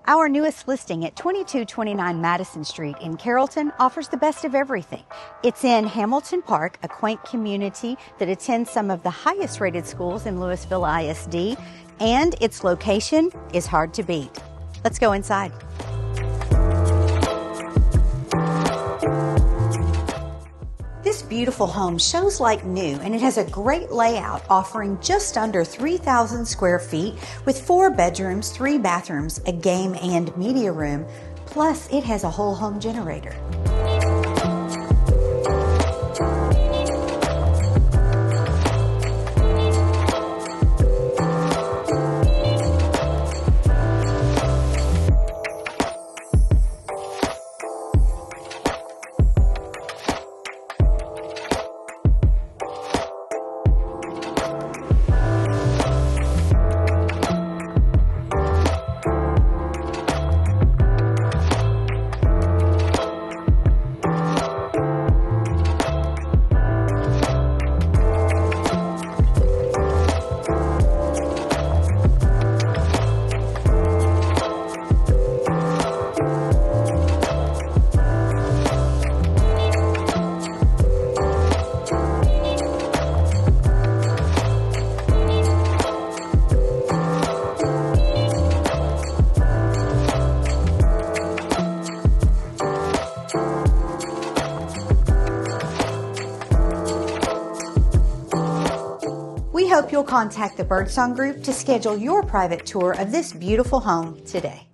Our newest listing at 2229 Madison Street in Carrollton offers the best of everything. It's in Hamilton Park, a quaint community that attends some of the highest rated schools in Louisville ISD, and its location is hard to beat. Let's go inside. This beautiful home shows like new, and it has a great layout offering just under 3,000 square feet with 4 bedrooms, 3 bathrooms, a game and media room, plus it has a whole home generator. We hope you'll contact the Birdsong Group to schedule your private tour of this beautiful home today.